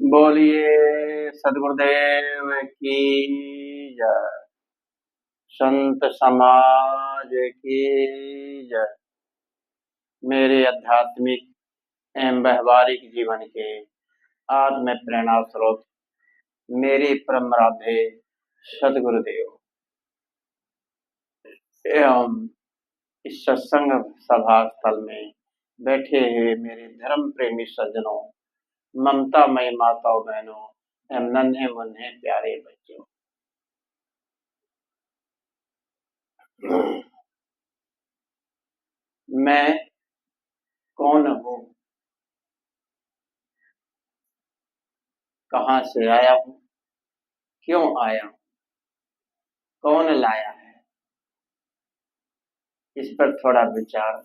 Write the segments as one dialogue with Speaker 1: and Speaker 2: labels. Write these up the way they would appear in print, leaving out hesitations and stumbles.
Speaker 1: बोलिए सदगुरुदेव की जय। संत समाज की जय। मेरे आध्यात्मिक एवं व्यवहारिक जीवन के आत्म प्रेरणा स्रोत मेरे परम आराध्य सदगुरुदेव एवं इस सत्संग सभा स्थल में बैठे हुए मेरे धर्म प्रेमी सज्जनों, ममतामयी माताओं बहनों एवं नन्हे मुन्ने प्यारे बच्चों, मैं कौन हूँ, कहाँ से आया हूँ, क्यों आया हूँ, कौन लाया है, इस पर थोड़ा विचार।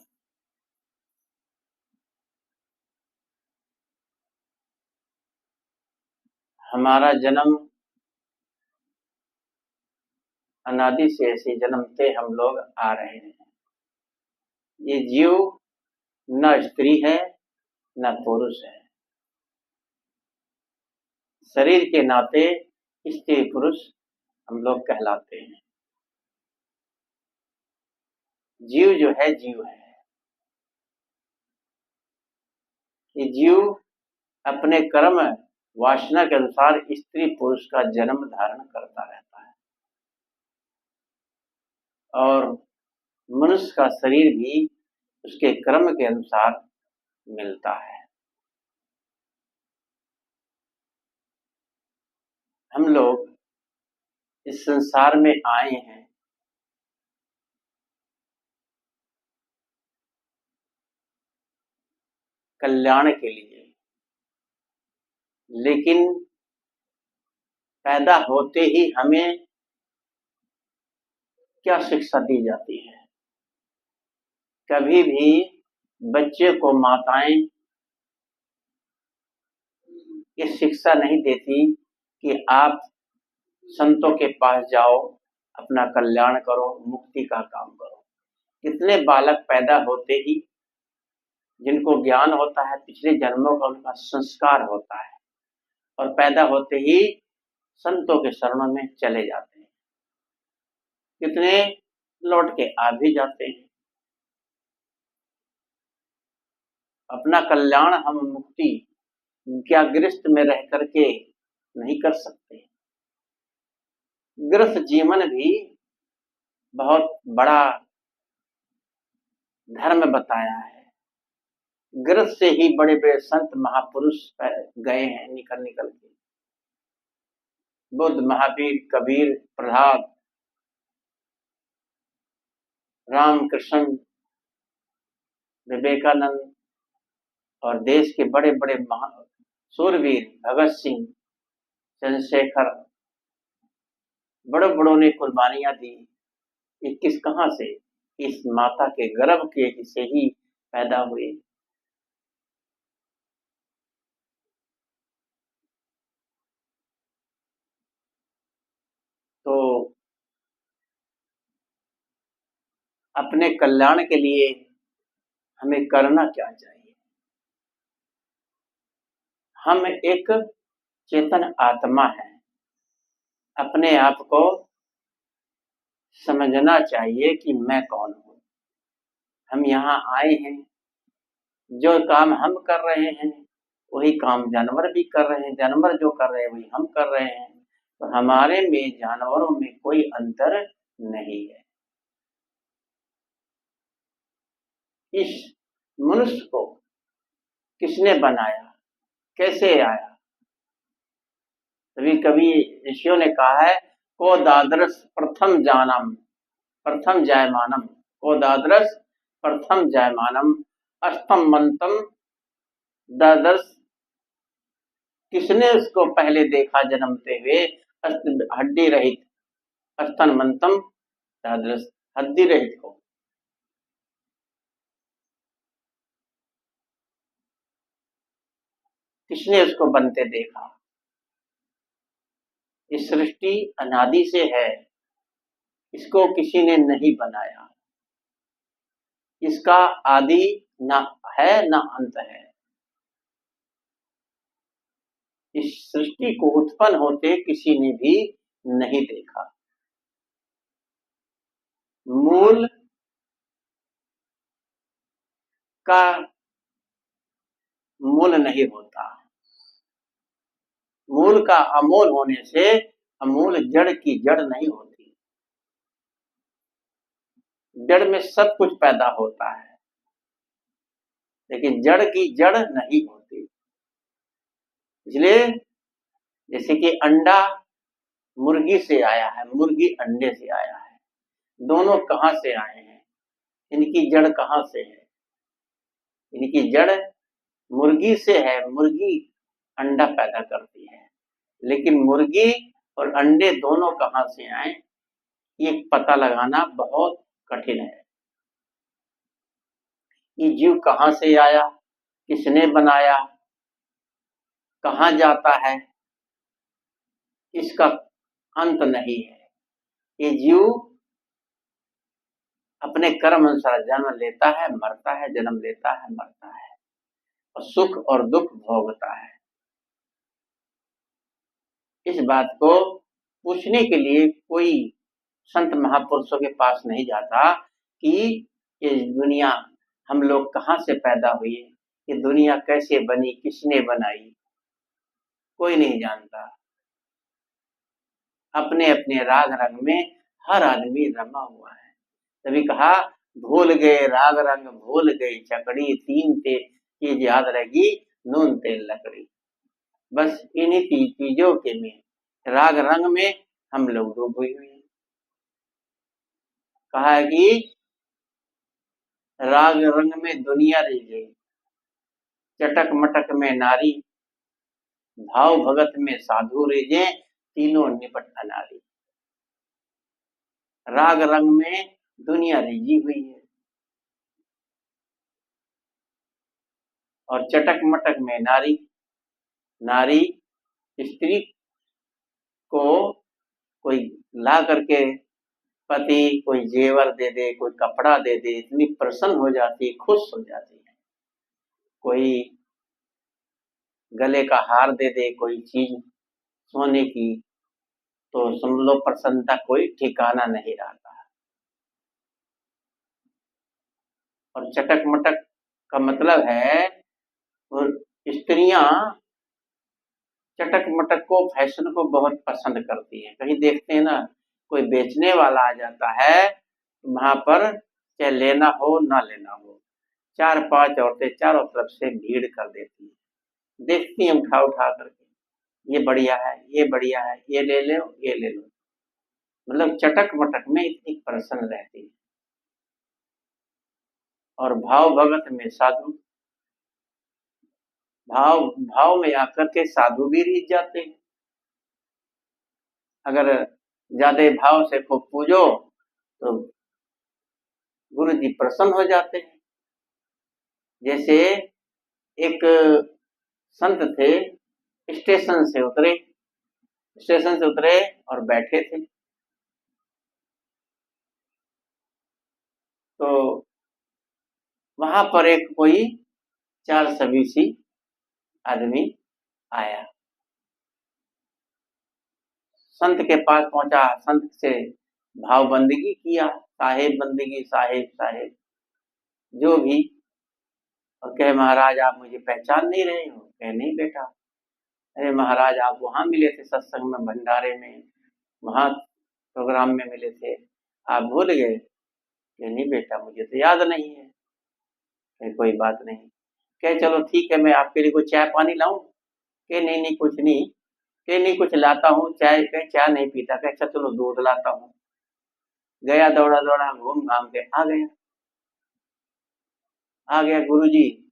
Speaker 1: हमारा जन्म अनादि से ऐसे जन्मते हम लोग आ रहे हैं। ये जीव न स्त्री है न पुरुष है। शरीर के नाते स्त्री पुरुष हम लोग कहलाते हैं। जीव जो है जीव है। ये जीव अपने कर्म वासना के अनुसार स्त्री पुरुष का जन्म धारण करता रहता है और मनुष्य का शरीर भी उसके कर्म के अनुसार मिलता है। हम लोग इस संसार में आए हैं कल्याण के लिए, लेकिन पैदा होते ही हमें क्या शिक्षा दी जाती है? कभी भी बच्चे को माताएं ये शिक्षा नहीं देती कि आप संतों के पास जाओ, अपना कल्याण करो, मुक्ति का काम करो। कितने बालक पैदा होते ही जिनको ज्ञान होता है, पिछले जन्मों का उनका संस्कार होता है और पैदा होते ही संतों के शरणों में चले जाते हैं। कितने लौट के आ भी जाते हैं। अपना कल्याण हम मुक्ति क्या गृहस्थ में रह करके नहीं कर सकते? गृहस्थ जीवन भी बहुत बड़ा धर्म बताया है। गृहस्थ से ही बड़े बड़े संत महापुरुष गए हैं निकल के। बुद्ध, महावीर, कबीर, प्रहलाद, रामकृष्ण, विवेकानंद और देश के बड़े बड़े सूरवीर भगत सिंह, चंद्रशेखर, बड़े बड़ों ने कुर्बानियां दी। ये किस कहां से? इस माता के गर्भ के से ही पैदा हुए। तो अपने कल्याण के लिए हमें करना क्या चाहिए? हम एक चेतन आत्मा है। अपने आप को समझना चाहिए कि मैं कौन हूँ। हम यहाँ आए हैं, जो काम हम कर रहे हैं वही काम जानवर भी कर रहे हैं, जानवर जो कर रहे हैं वही हम कर रहे हैं। तो हमारे में जानवरों में कोई अंतर नहीं है। इस मनुष्य को किसने बनाया, कैसे आया? कभी ऋषियों ने कहा है, को दादरस प्रथम जानम प्रथम जायमानम, को दादरस प्रथम जायमानम अस्तम मंतम दादरस। किसने उसको पहले देखा जन्मते हुए? हड्डी रहित, अस्तन मंतम दादरस, हड्डी रहित को। किसने उसको बनते देखा? इस सृष्टि अनादि से है, इसको किसी ने नहीं बनाया। इसका आदि न है न अंत है। इस सृष्टि को उत्पन्न होते किसी ने भी नहीं देखा। मूल का मूल नहीं होता, मूल का अमूल होने से अमूल जड़ की जड़ नहीं होती। जड़ में सब कुछ पैदा होता है, लेकिन जड़ की जड़ नहीं होती। इसलिए जैसे कि अंडा मुर्गी से आया है, मुर्गी अंडे से आया है, दोनों कहाँ से आए हैं? इनकी जड़ कहाँ से है? इनकी जड़ मुर्गी से है। मुर्गी अंडा पैदा करती है, लेकिन मुर्गी और अंडे दोनों कहाँ से आए, ये पता लगाना बहुत कठिन है। ये जीव कहाँ से आया, किसने बनाया, कहाँ जाता है, इसका अंत नहीं है। ये जीव अपने कर्म अनुसार जन्म लेता है, मरता है, जन्म लेता है, मरता है, और सुख और दुख भोगता है। इस बात को पूछने के लिए कोई संत महापुरुषों के पास नहीं जाता कि ये दुनिया हम लोग कहाँ से पैदा हुए, ये दुनिया कैसे बनी, किसने बनाई, कोई नहीं जानता। अपने अपने राग रंग में हर आदमी रमा हुआ है। तभी कहा, भूल गए राग रंग, भूल गई चकड़ी, तीन चीज याद रहेगी, नून तेल लकड़ी। बस इन्हीं चीजों के में, राग रंग में हम लोग डूब हुए हैं। कहा कि राग रंग में दुनिया रह गई, चटक मटक में नारी, भाव भगत में साधु रेजे, तीनों निपट अनारी। राग रंग में दुनिया रिझी हुई है, और चटक मटक में नारी, नारी स्त्री को कोई ला करके पति कोई जेवर दे दे, कोई कपड़ा दे दे, इतनी प्रसन्न हो जाती है, खुश हो जाती है। कोई गले का हार दे दे, कोई चीज सोने की, तो सुन लो प्रसन्नता कोई ठिकाना नहीं रहता। और चटक मटक का मतलब है, और स्त्रियां चटक मटक को, फैशन को बहुत पसंद करती हैं। कहीं देखते हैं ना, कोई बेचने वाला आ जाता है, वहां पर चाहे लेना हो ना लेना हो, 4-5 औरतें चारों तरफ से भीड़ कर देती हैं, देखती हैं उठा उठा करके, ये बढ़िया है, ये बढ़िया है, ये ले लो, ये ले लो। मतलब चटक मटक में इतनी प्रसन्न रहती है। और भाव भगत में साधु, भाव में आकर के साधु भी रीझ जाते हैं। अगर ज्यादा भाव से खूब पूजो तो गुरु जी प्रसन्न हो जाते हैं। जैसे एक संत थे, स्टेशन से उतरे और बैठे थे, तो वहां पर एक कोई 4 सवीसी आदमी आया, संत के पास पहुंचा, संत से भाव बंदगी किया, साहेब बंदगी, साहेब साहेब जो भी, और कहे महाराज आप मुझे पहचान नहीं रहे हो? कहे नहीं बेटा। अरे महाराज आप वहां मिले थे सत्संग में, भंडारे में, वहां प्रोग्राम में मिले थे, आप भूल गए? कहे नहीं बेटा मुझे तो याद नहीं है। कहे कोई बात नहीं। कहे चलो ठीक है, मैं आपके लिए कोई चाय पानी लाऊं? कहे नहीं नहीं कुछ नहीं। कहे नहीं कुछ लाता हूँ, चाय, कहे चाय नहीं पीता। कहे अच्छा चलो दूध लाता हूँ। गया दौड़ा दौड़ा घूम घाम के आ गया गुरुजी,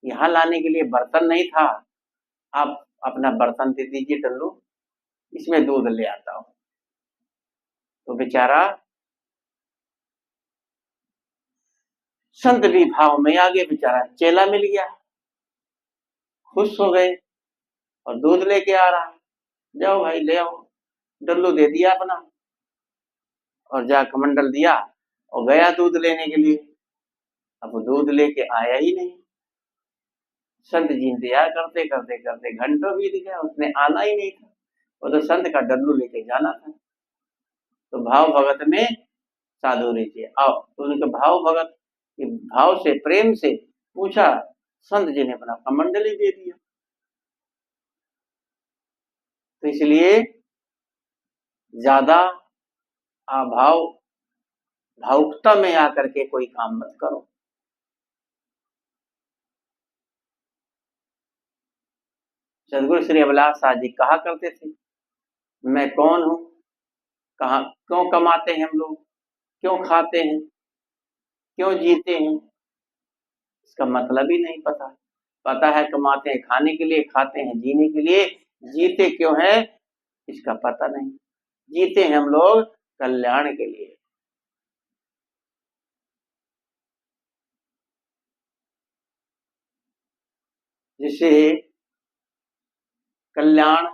Speaker 1: यहाँ लाने के लिए बर्तन नहीं था, आप अपना बर्तन दे दीजिए टल्लू, इसमें दूध ले आता हूँ। तो बेचारा संत भी भाव में आगे, बेचारा चेला मिल गया, खुश हो गए, और दूध लेके आ रहा, जाओ भाई ले आओ। डल्लू दे दिया अपना, और जा कमंडल दिया, और गया दूध लेने के लिए। अब वो दूध लेके आया ही नहीं। संत जी इंतजार करते करते करते घंटों बीत गया, उसने आना ही नहीं था। वो तो संत का डल्लू लेके जाना था। तो भाव भगत में साधु रीति आओ, तो उनके भाव भगत भाव से प्रेम से पूछा, संत जी ने अपना कमंडली दे दिया। तो इसलिए ज्यादा अभाव भावुकता में आकर के कोई काम मत करो। सदगुरु श्री अभिलाष शाह जी कहा करते थे, मैं कौन हूं, कहा क्यों कमाते हैं हम लोग, क्यों खाते हैं, क्यों जीते हैं, इसका मतलब ही नहीं पता। पता है कमाते हैं खाने के लिए, खाते हैं जीने के लिए, जीते क्यों है इसका पता नहीं। जीते हैं हम लोग कल्याण के लिए। जिसे कल्याण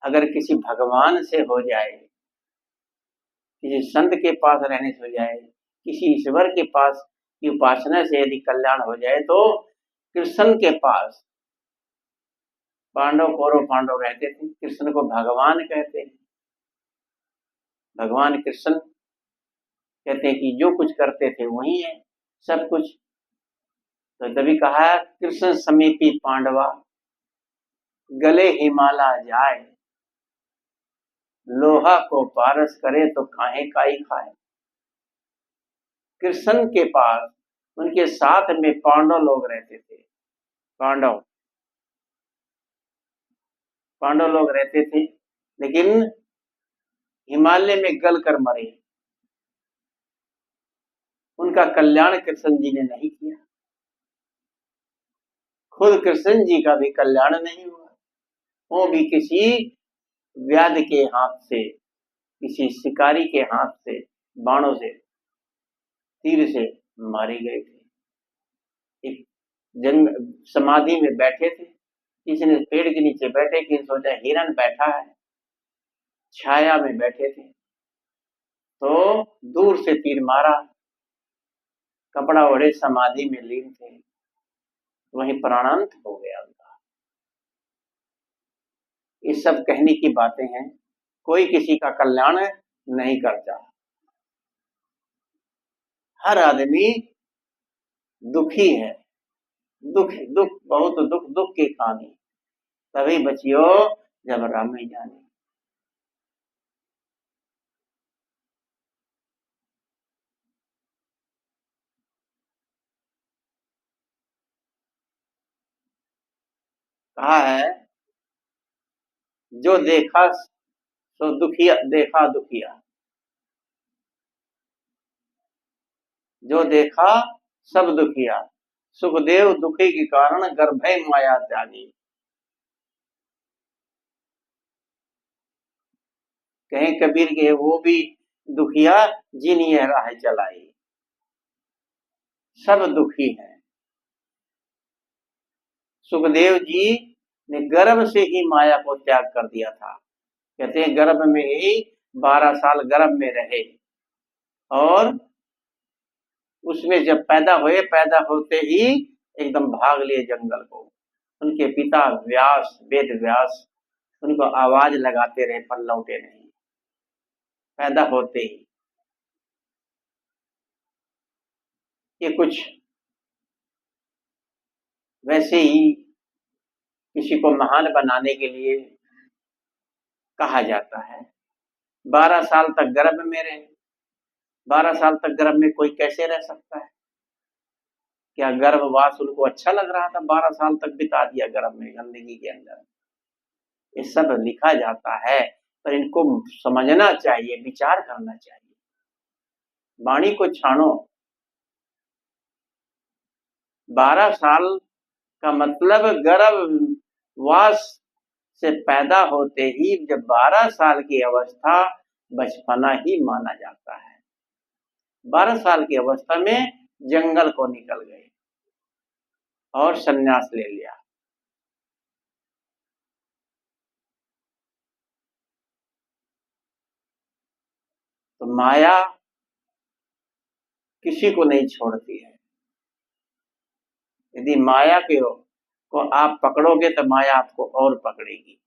Speaker 1: अगर किसी भगवान से हो जाए, किसी संत के पास रहने से हो जाए, किसी ईश्वर के पास की उपासना से यदि कल्याण हो जाए, तो कृष्ण के पास पांडव कौरव पांडव रहते थे, कृष्ण को भगवान कहते हैं। भगवान कृष्ण कहते हैं कि जो कुछ करते थे वही है सब कुछ। तो तभी कहा, कृष्ण समीपी पांडवा, गले हिमाला जाए, लोहा को पारस करे तो काहे काई खाए। कृष्ण के पास उनके साथ में पांडव लोग रहते थे। पांडव लोग रहते थे, लेकिन हिमालय में गल कर मरे। उनका कल्याण कृष्ण जी ने नहीं किया। खुद कृष्ण जी का भी कल्याण नहीं हुआ। वो भी किसी व्याध के हाथ से, किसी शिकारी के हाथ से, बाणों से, तीर से मारे गए थे। एक जंग समाधि में बैठे थे, किसी ने पेड़ के नीचे बैठे, कि सोचा हिरन बैठा है, छाया में बैठे थे, तो दूर से तीर मारा, कपड़ा ओढ़े समाधि में लीन थे, वहीं प्राणांत हो गया उनका। ये सब कहने की बातें हैं, कोई किसी का कल्याण नहीं करता। हर आदमी दुखी है, दुख बहुत दुख की कहानी, तभी बचियो जब राम में जाने। कहा है, जो देखा सो दुखिया, देखा दुखिया, जो देखा सब दुखिया, सुखदेव दुखी के कारण गर्भय माया त्यागी। कहीं कबीर के, वो भी दुखिया जिन्हीं राह चलाई। सब दुखी हैं। सुखदेव जी ने गर्भ से ही माया को त्याग कर दिया था। कहते हैं गर्भ में ही 12 साल गर्भ में रहे, और उसमें जब पैदा हुए, पैदा होते ही एकदम भाग लिए जंगल को। उनके पिता व्यास, वेद व्यास, उनको आवाज लगाते रहे पर लौटे नहीं, पैदा होते ही। ये कुछ वैसे ही किसी को महान बनाने के लिए कहा जाता है। 12 साल तक गर्भ में रहे। 12 साल तक गर्भ में कोई कैसे रह सकता है? क्या गर्भवास उनको अच्छा लग रहा था? 12 साल तक बिता दिया गर्भ में, गंदगी के अंदर। ये सब लिखा जाता है, पर इनको समझना चाहिए, विचार करना चाहिए, वाणी को छानो। 12 साल का मतलब गर्भवास से पैदा होते ही, जब 12 साल की अवस्था बचपना ही माना जाता है। 12 साल की अवस्था में जंगल को निकल गए और सन्यास ले लिया। तो माया किसी को नहीं छोड़ती है। यदि माया को आप पकड़ोगे तो माया आपको और पकड़ेगी।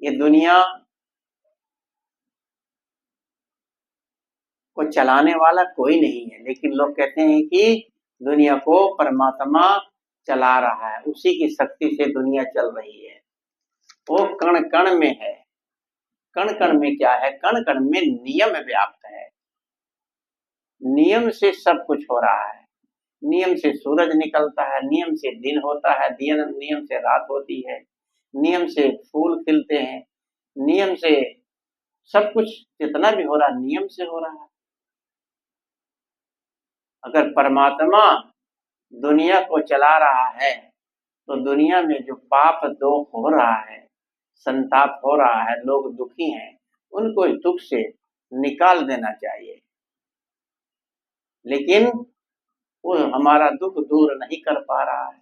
Speaker 1: ये दुनिया को चलाने वाला कोई नहीं है, लेकिन लोग कहते हैं कि दुनिया को परमात्मा चला रहा है, उसी की शक्ति से दुनिया चल रही है। वो कण कण में है। कण कण में क्या है? कण कण में नियम व्याप्त है। नियम से सब कुछ हो रहा है। नियम से सूरज निकलता है, नियम से दिन होता है, नियम से रात होती है, नियम से फूल खिलते हैं, नियम से सब कुछ जितना भी हो रहा है नियम से हो रहा है। अगर परमात्मा दुनिया को चला रहा है तो दुनिया में जो पाप दोष हो रहा है, संताप हो रहा है, लोग दुखी हैं, उनको इस दुख से निकाल देना चाहिए। लेकिन वो हमारा दुख दूर नहीं कर पा रहा है।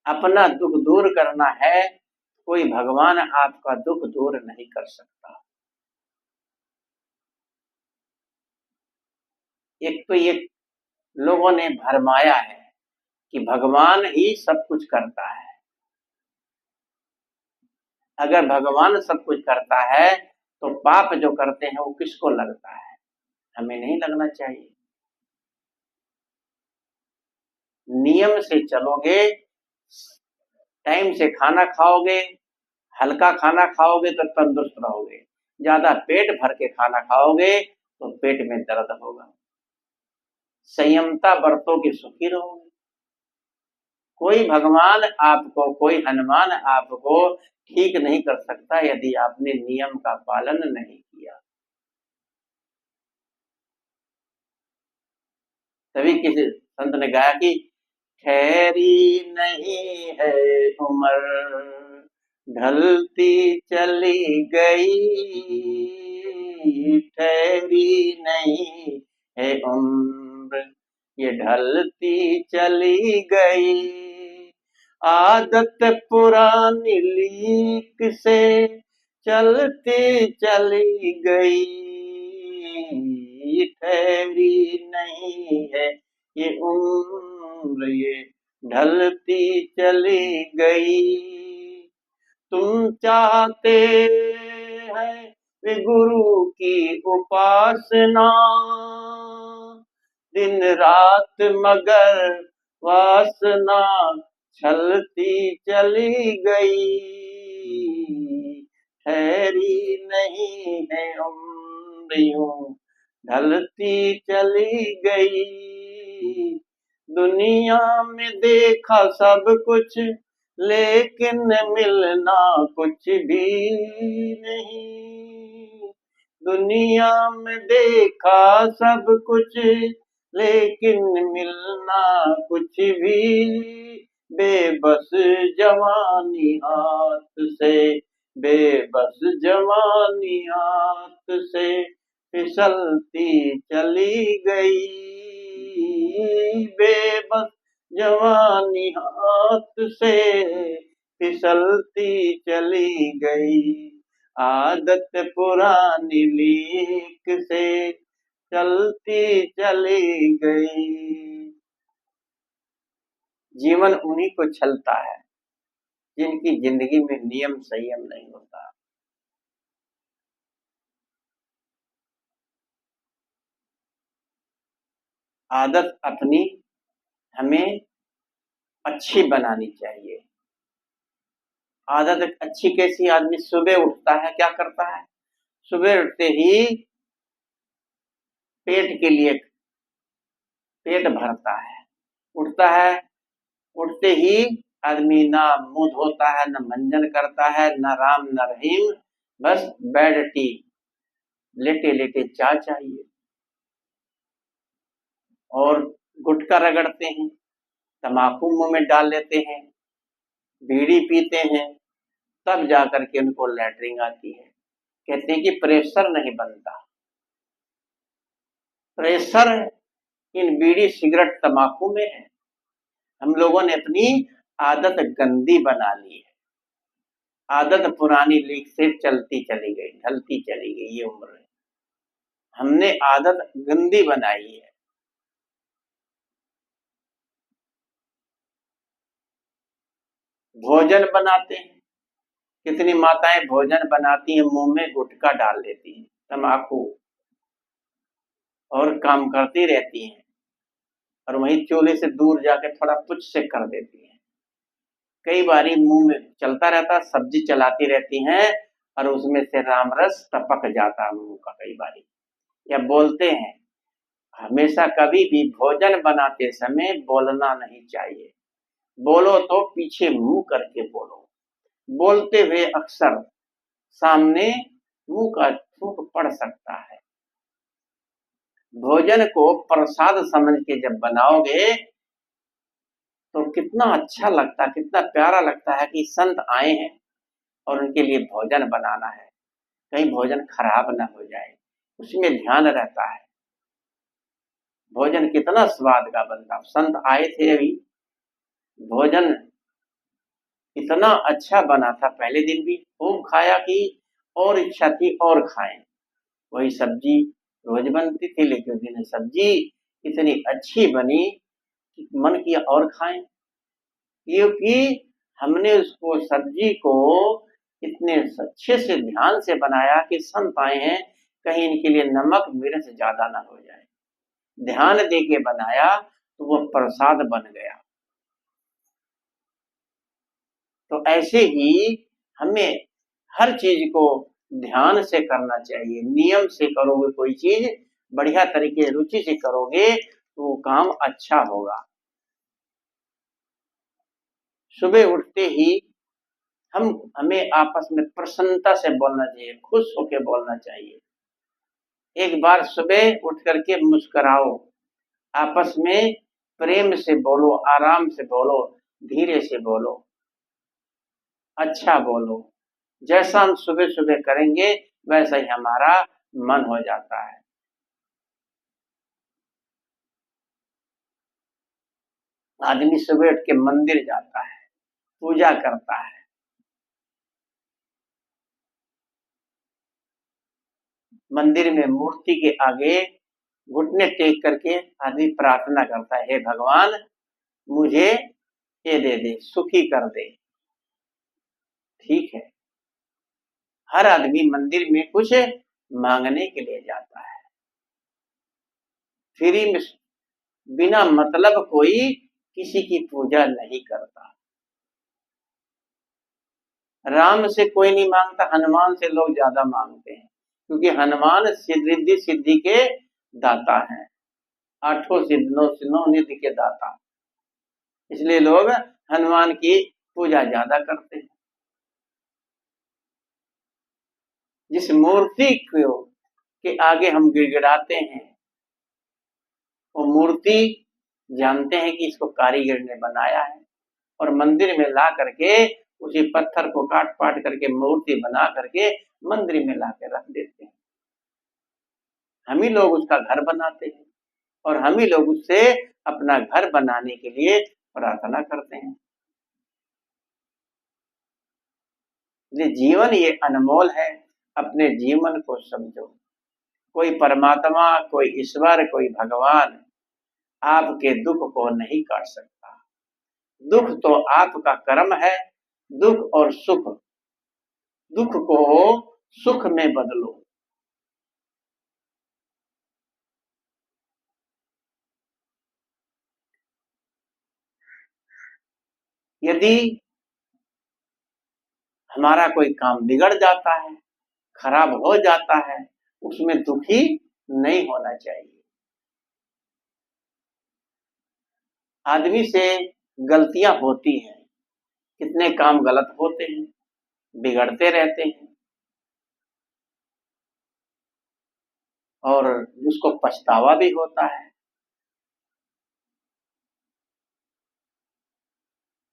Speaker 1: अपना दुख दूर करना है, कोई भगवान आपका दुख दूर नहीं कर सकता। एक तो ये लोगों ने भरमाया है कि भगवान ही सब कुछ करता है। अगर भगवान सब कुछ करता है तो पाप जो करते हैं वो किसको लगता है? हमें नहीं लगना चाहिए। नियम से चलोगे, टाइम से खाना खाओगे, हल्का खाना खाओगे तो तंदुरुस्त रहोगे। ज्यादा पेट भर के खाना खाओगे तो पेट में दर्द होगा। संयमता बरतोगे सुखी रहोगे। कोई भगवान आपको, कोई हनुमान आपको ठीक नहीं कर सकता यदि आपने नियम का पालन नहीं किया। तभी किसी संत ने गाया कि ठहरी नहीं है उम्र, ढलती चली गई, ठहरी नहीं है उम्र, ये ढलती चली गई, आदत पुरानी लीक से चलती चली गई, ठहरी नहीं है ये उम्र, ये ढलती चली गई। तुम चाहते हैं वे गुरु की उपासना, दिन रात मगर वासना छलती चली गई, ठहरी नहीं है उम्र, यूं ढलती चली गई। दुनिया में देखा सब कुछ लेकिन मिलना कुछ भी नहीं। दुनिया में देखा सब कुछ लेकिन मिलना कुछ भी, बेबस जवानी हाथ से, बेबस जवानी हाथ से फिसलती चली गई, बेबस जवानी हाथ से फिसलती चली गई, आदत पुरानी लीक से चलती चली गई। जीवन उन्हीं को छलता है जिनकी जिंदगी में नियम संयम नहीं होता। आदत अपनी हमें अच्छी बनानी चाहिए। आदत अच्छी कैसी? आदमी सुबह उठता है, क्या करता है? सुबह उठते ही पेट के लिए पेट भरता है, उठता है, उठते ही आदमी ना मुंह धोता है, न मंजन करता है, न राम न रहीम, बस बेड टी, लेटे लेटे चाय चाहिए, और गुटखा रगड़ते हैं, तम्बाकू मुंह में डाल लेते हैं, बीड़ी पीते हैं, तब जाकर के उनको लैटरिन आती है। कहते हैं कि प्रेशर नहीं बनता। प्रेशर इन बीड़ी सिगरेट तम्बाकू में है। हम लोगों ने अपनी आदत गंदी बना ली है। आदत पुरानी लीक से चलती चली गई, ढलती चली गई, ये उम्र है। हमने आदत गंदी बनाई है। भोजन बनाते हैं, कितनी माताएं भोजन बनाती हैं, मुंह में गुटखा डाल लेती हैं, तम्बाकू, और काम करती रहती हैं, और वहीं चूल्हे से दूर जाके थोड़ा पुछ से कर देती हैं। कई बारी मुंह में चलता रहता, सब्जी चलाती रहती हैं, और उसमें से राम रस टपक जाता मुंह का कई बारी। या बोलते हैं, हमेशा कभी भी भोजन बनाते समय बोलना नहीं चाहिए। बोलो तो पीछे मुंह करके बोलो। बोलते हुए अक्सर सामने मुंह का थूक पड़ सकता है। भोजन को प्रसाद समझ के जब बनाओगे तो कितना अच्छा लगता, कितना प्यारा लगता है कि संत आए हैं और उनके लिए भोजन बनाना है, कहीं भोजन खराब ना हो जाए, उसमें ध्यान रहता है। भोजन कितना स्वाद का बनता। संत आए थे अभी, भोजन इतना अच्छा बना था, पहले दिन भी खूब खाया कि और इच्छा थी और खाएं। वही सब्जी रोज बनती थी, लेकिन उस दिन सब्जी इतनी अच्छी बनी कि मन किया और खाएं, क्योंकि हमने उसको सब्जी को इतने अच्छे से ध्यान से बनाया कि संत आए हैं, कहीं इनके लिए नमक मिर्च ज्यादा ना हो जाए। ध्यान दे के बनाया तो वो प्रसाद बन गया। तो ऐसे ही हमें हर चीज को ध्यान से करना चाहिए। नियम से करोगे कोई चीज, बढ़िया तरीके रुचि से करोगे तो वो काम अच्छा होगा। सुबह उठते ही हमें आपस में प्रसन्नता से बोलना चाहिए, खुश होकर बोलना चाहिए। एक बार सुबह उठ करके मुस्कुराओ, आपस में प्रेम से बोलो, आराम से बोलो, धीरे से बोलो, अच्छा बोलो। जैसा हम सुबह सुबह करेंगे वैसा ही हमारा मन हो जाता है। आदमी सुबह उठ के मंदिर जाता है, पूजा करता है, मंदिर में मूर्ति के आगे घुटने टेक करके आदमी प्रार्थना करता है, हे भगवान मुझे ये दे दे, सुखी कर दे। ठीक है, हर आदमी मंदिर में कुछ मांगने के लिए जाता है। फ्री में बिना मतलब कोई किसी की पूजा नहीं करता। राम से कोई नहीं मांगता, हनुमान से लोग ज्यादा मांगते हैं, क्योंकि हनुमान रिद्धि सिद्धि के दाता हैं, आठों नौ निधि के दाता, इसलिए लोग हनुमान की पूजा ज्यादा करते हैं। जिस मूर्ति को के आगे हम गिड़गिड़ाते हैं, वो मूर्ति जानते हैं कि इसको कारीगर ने बनाया है, और मंदिर में ला करके उसी पत्थर को काट पाट करके मूर्ति बना करके मंदिर में ला के रख देते हैं। हम ही लोग उसका घर बनाते हैं, और हम ही लोग उससे अपना घर बनाने के लिए प्रार्थना करते हैं। ये जीवन ये अनमोल है, अपने जीवन को समझो। कोई परमात्मा, कोई ईश्वर, कोई भगवान आपके दुख को नहीं काट सकता। दुख तो आपका कर्म है। दुख और सुख, दुख को सुख में बदलो। यदि हमारा कोई काम बिगड़ जाता है, खराब हो जाता है, उसमें दुखी नहीं होना चाहिए। आदमी से गलतियां होती हैं, कितने काम गलत होते हैं, बिगड़ते रहते हैं, और उसको पछतावा भी होता है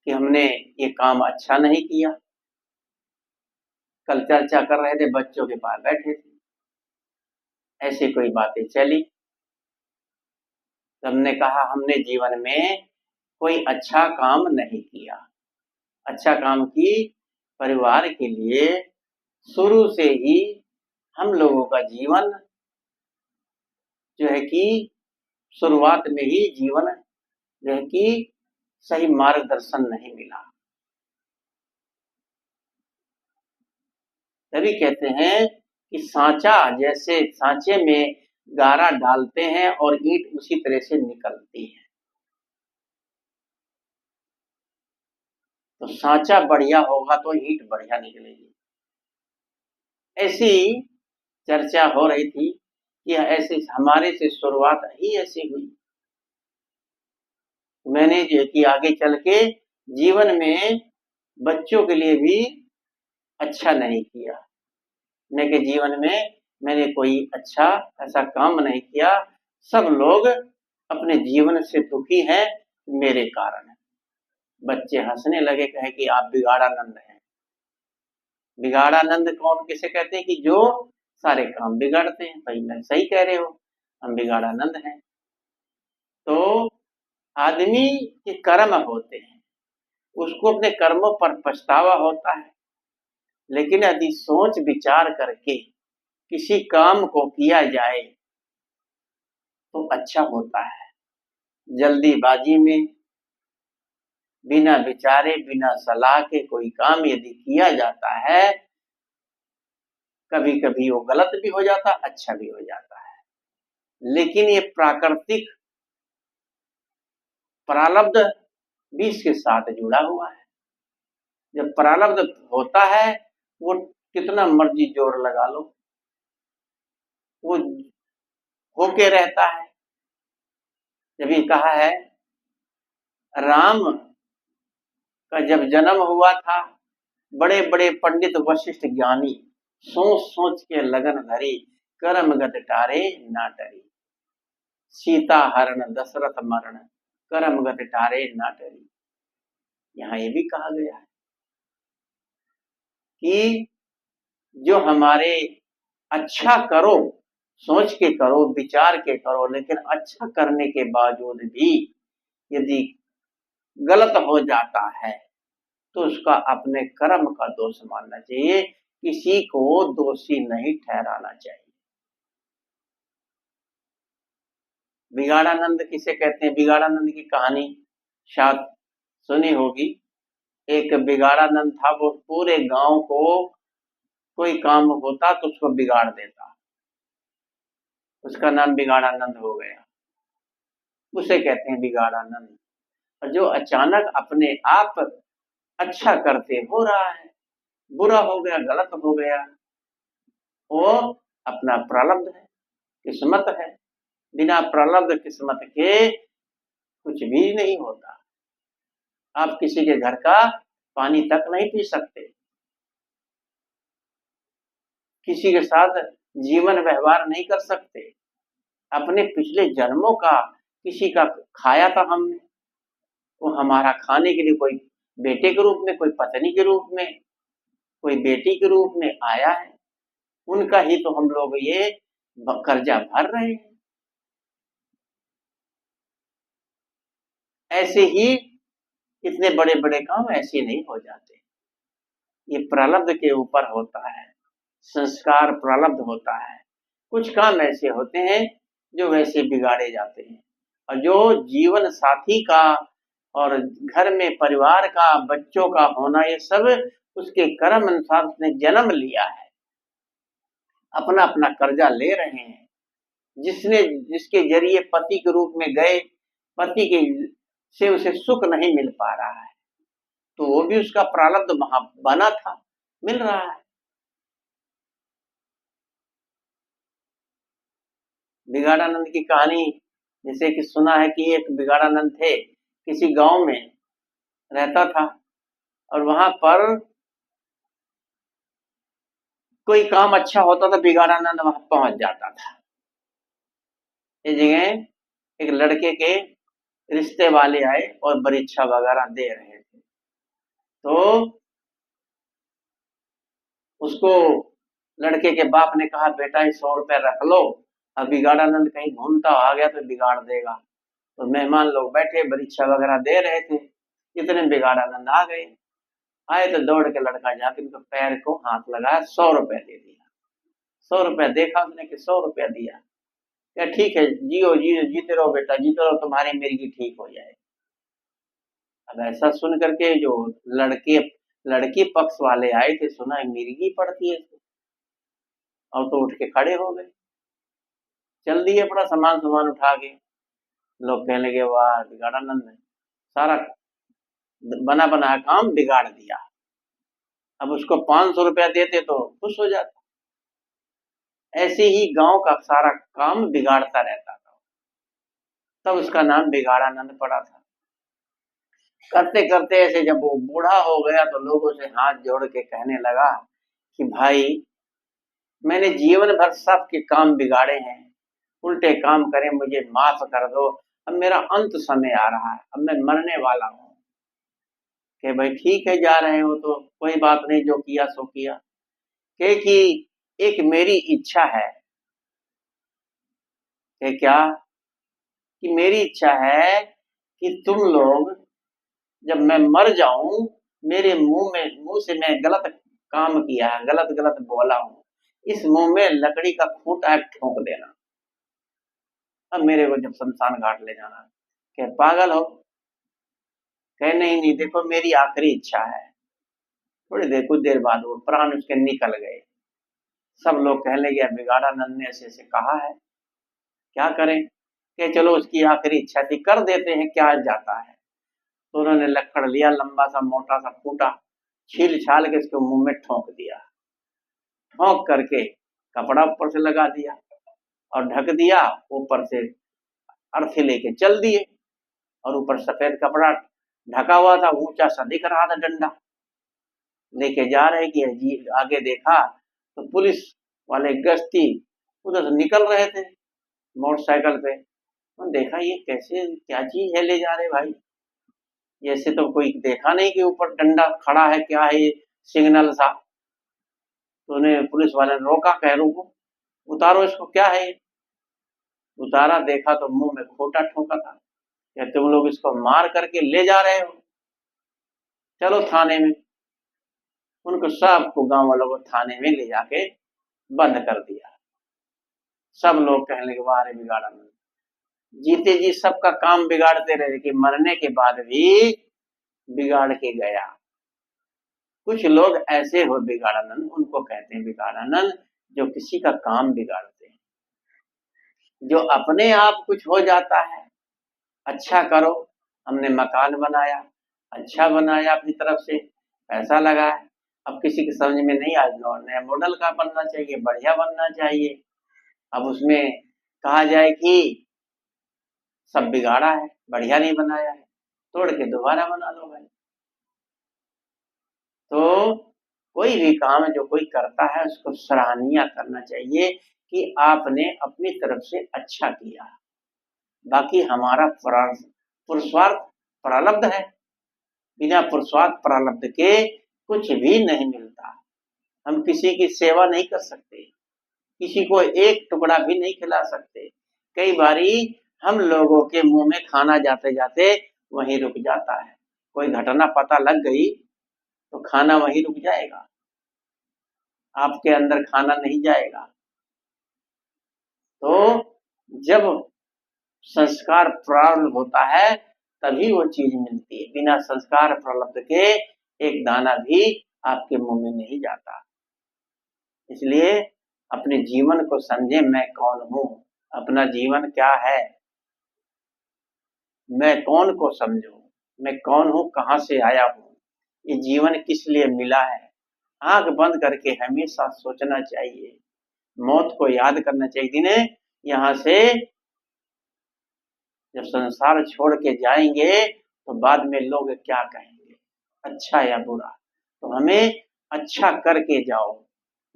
Speaker 1: कि हमने ये काम अच्छा नहीं किया। कल चर्चा कर रहे थे, बच्चों के पास बैठे थे, ऐसी कोई बातें चली, हमने कहा हमने जीवन में कोई अच्छा काम नहीं किया। अच्छा काम की परिवार के लिए शुरू से ही हम लोगों का जीवन जो है कि शुरुआत में ही जीवन जो है कि सही मार्गदर्शन नहीं मिला। तभी कहते हैं कि सांचा, जैसे सांचे में गारा डालते हैं और ईंट उसी तरह से निकलती है। तो सांचा बढ़िया होगा तो ईंट बढ़िया निकलेगी। ऐसी चर्चा हो रही थी कि ऐसे हमारे से शुरुआत ही ऐसी हुई। मैंने जो कि आगे चल के जीवन में बच्चों के लिए भी अच्छा नहीं किया। मेरे जीवन में मैंने कोई अच्छा ऐसा काम नहीं किया। सब लोग अपने जीवन से दुखी हैं मेरे कारण। बच्चे हंसने लगे, कहे कि आप बिगाड़ानंद हैं। बिगाड़ानंद कौन किसे कहते हैं? कि जो सारे काम बिगाड़ते हैं। भाई मैं सही कह रहे हो, हम बिगाड़ानंद हैं। तो आदमी के कर्म होते हैं, उसको अपने कर्मों पर पछतावा होता है, लेकिन यदि सोच विचार करके किसी काम को किया जाए तो अच्छा होता है। जल्दीबाजी में बिना विचारे बिना सलाह के कोई काम यदि किया जाता है, कभी कभी वो गलत भी हो जाता, अच्छा भी हो जाता है। लेकिन ये प्राकृतिक प्रारब्ध भी इसके साथ जुड़ा हुआ है। जब प्रारब्ध होता है, वो कितना मर्जी जोर लगा लो, वो होके रहता है। जब ये कहा है, राम का जब जन्म हुआ था, बड़े बड़े पंडित वशिष्ठ ज्ञानी सोच सोच के लगन धरी, कर्म गत टारे ना टरी। सीता हरण दशरथ मरण, कर्म गत टारे ना टरी। यहाँ ये भी कहा गया है कि जो हमारे अच्छा करो, सोच के करो, विचार के करो, लेकिन अच्छा करने के बावजूद भी यदि गलत हो जाता है तो उसका अपने कर्म का दोष मानना चाहिए, किसी को दोषी नहीं ठहराना चाहिए। बिगाड़ानंद किसे कहते हैं? बिगाड़ानंद की कहानी शायद सुनी होगी। एक बिगाड़ानंद था, वो पूरे गांव को कोई काम होता तो उसको बिगाड़ देता, उसका नाम बिगाड़ानंद हो गया। उसे कहते हैं बिगाड़ानंद। और जो अचानक अपने आप अच्छा करते हो रहा है, बुरा हो गया, गलत हो गया, वो अपना प्रारब्ध है, किस्मत है। बिना प्रारब्ध किस्मत के कुछ भी नहीं होता। आप किसी के घर का पानी तक नहीं पी सकते, किसी के साथ जीवन व्यवहार नहीं कर सकते। अपने पिछले जन्मों का किसी का खाया था हमने, वो हमारा खाने के लिए कोई बेटे के रूप में, कोई पत्नी के रूप में, कोई बेटी के रूप में आया है, उनका ही तो हम लोग ये कर्जा भर रहे हैं। ऐसे ही इतने बड़े बड़े काम ऐसे नहीं हो जाते, ये प्रारब्ध के ऊपर होता है, संस्कार प्रारब्ध होता है। कुछ काम ऐसे होते हैं जो वैसे बिगाड़े जाते हैं, और जो जीवन साथी का और घर में परिवार का, बच्चों का होना, ये सब उसके कर्म अनुसार उसने जन्म लिया है, अपना अपना कर्जा ले रहे हैं। जिसके जरिए पति के रूप में गए, पति के से उसे सुख नहीं मिल पा रहा है, तो वो भी उसका प्रारब्ध बना था, मिल रहा है। बिगाड़ानंद की कहानी जैसे कि सुना है कि एक बिगाड़ानंद थे, किसी गांव में रहता था, और वहां पर कोई काम अच्छा होता था, बिगाड़ानंद वहां पहुंच जाता था। इस जगह एक लड़के के रिश्ते वाले आए और परीक्षा वगैरह दे रहे थे, तो उसको लड़के के बाप ने कहा, बेटा ये 100 रुपए रख लो, अब बिगाड़ानंद कहीं घूमता आ गया तो बिगाड़ देगा। तो मेहमान लोग बैठे परीक्षा वगैरह दे रहे थे, इतने बिगाड़ानंद आ गए। आए तो दौड़ के लड़का जाके उनके पैर को हाथ लगाया, 100 रुपए दे दिया। 100 रुपया देखा उसने कि 100 रुपया दिया, क्या ठीक है, जियो जियो, जीते रहो बेटा, जीते रहो, तुम्हारी मिर्गी ठीक हो जाए। अब ऐसा सुन करके जो लड़के लड़की पक्ष वाले आए थे, सुना है मिर्गी पड़ती है इसको, और तो उठ के खड़े हो गए, चल दिए अपना सामान सामान उठा के। लोग कहने लगे वाह बिगाड़ानंद ने सारा बना बना काम बिगाड़ दिया। अब उसको 500 रुपया देते तो खुश हो जाता। ऐसे ही गांव का सारा काम बिगाड़ता रहता था, तब उसका नाम बिगाड़ानंद पड़ा था। करते करते ऐसे जब वो बूढ़ा हो गया तो लोगों से हाथ जोड़ के कहने लगा कि भाई मैंने जीवन भर सबके काम बिगाड़े हैं, उल्टे काम करे, मुझे माफ कर दो, अब मेरा अंत समय आ रहा है, अब मैं मरने वाला हूँ। कि भाई ठीक है, जा रहे हो तो कोई बात नहीं, जो किया सो किया। कि एक मेरी इच्छा है। कि क्या? कि मेरी इच्छा है कि तुम लोग जब मैं मर जाऊं, मेरे मुंह से मैं गलत काम किया है, गलत गलत बोला हूं, इस मुंह में लकड़ी का खूंटा ठोक देना, अब मेरे को जब शमशान घाट ले जाना। क्या पागल हो? कहे नहीं नहीं, देखो मेरी आखिरी इच्छा है। थोड़ी देर, कुछ देर बाद वो प्राण उसके निकल गए। सब लोग कहने लगे बिगाड़ानंद ने ऐसे ऐसे कहा है, क्या करें? कि चलो उसकी आखिरी इच्छा थी, कर देते हैं, क्या जाता है। तो उन्होंने लकड़ लिया, लंबा सा मोटा सा खूंटा, छील छाल के उसके मुंह में ठोंक दिया। ठोंक करके कपड़ा ऊपर से लगा दिया और ढक दिया, ऊपर से अर्थी लेके चल दिए, और ऊपर सफेद कपड़ा ढका हुआ था, ऊंचा सा दिख रहा था डंडा, लेके जा रहे कि जी। आगे देखा तो पुलिस वाले गश्ती उधर से निकल रहे थे मोटरसाइकिल पे। तो देखा ये कैसे, क्या चीज है ले जा रहे भाई, ऐसे तो कोई देखा नहीं कि ऊपर डंडा खड़ा है, क्या है ये सिग्नल सा। तो उन्हें पुलिस वाले ने रोका, कह रुको, उतारो इसको, क्या है ये। उतारा, देखा तो मुंह में खोटा ठोका था। क्या तुम लोग इसको मार करके ले जा रहे हो, चलो थाने में। उनको सबको, गांव वालों को थाने में ले जाके बंद कर दिया। सब लोग कहने लगे वाह रे बिगाड़ानंद, जीते जी सबका काम बिगाड़ते रहे कि मरने के बाद भी बिगाड़ के गया। कुछ लोग ऐसे हो बिगाड़ानंद, उनको कहते हैं बिगाड़ानंद, जो किसी का काम बिगाड़ते हैं। जो अपने आप कुछ हो जाता है, अच्छा करो, हमने मकान बनाया, अच्छा बनाया अपनी तरफ से, पैसा लगाया, अब किसी के समझ में नहीं आया, नया मॉडल का बनना चाहिए, बढ़िया बनना चाहिए। अब उसमें कहा जाए कि सब बिगाड़ा है, बढ़िया नहीं बनाया है, तोड़ के दोबारा बना लो भाई। तो कोई भी काम जो कोई करता है उसको सराहनीय करना चाहिए कि आपने अपनी तरफ से अच्छा किया। बाकी हमारा पुरुषार्थ प्रारब्ध है, बिना पुरुषार्थ प्रारब्ध के कुछ भी नहीं मिलता। हम किसी की सेवा नहीं कर सकते, किसी को एक टुकड़ा भी नहीं खिला सकते। कई बारी हम लोगों के मुंह में खाना जाते जाते वहीं रुक जाता है, कोई घटना पता लग गई तो खाना वहीं रुक जाएगा, आपके अंदर खाना नहीं जाएगा। तो जब संस्कार प्रारब्ध होता है तभी वो चीज मिलती है, बिना संस्कार प्रारब्ध के एक दाना भी आपके मुंह में नहीं जाता। इसलिए अपने जीवन को समझे, मैं कौन हूँ, अपना जीवन क्या है, मैं कौन को समझूं, मैं कौन हूँ, कहाँ से आया हूँ, ये जीवन किस लिए मिला है। आंख बंद करके हमेशा सोचना चाहिए, मौत को याद करना चाहिए। जिन्हें यहाँ से जब संसार छोड़ के जाएंगे तो बाद में लोग क्या कहेंगे, अच्छा या बुरा। तो हमें अच्छा करके जाओ,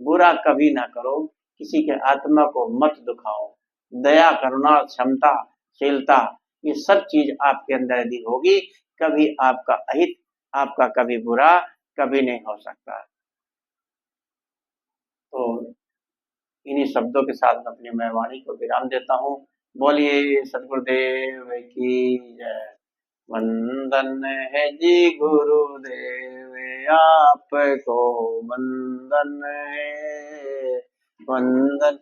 Speaker 1: बुरा कभी ना करो, किसी के आत्मा को मत दुखाओ। दया, करुणा, क्षमता, शीलता, ये सब चीज आपके अंदर यदि होगी, कभी आपका अहित, आपका कभी बुरा कभी नहीं हो सकता। तो इन्हीं शब्दों के साथ मैं अपनी मैं वाणी को विराम देता हूँ। बोलिए सदगुरुदेव की जय। वंदन है जी गुरुदेव, आपको वंदन है, वंदन।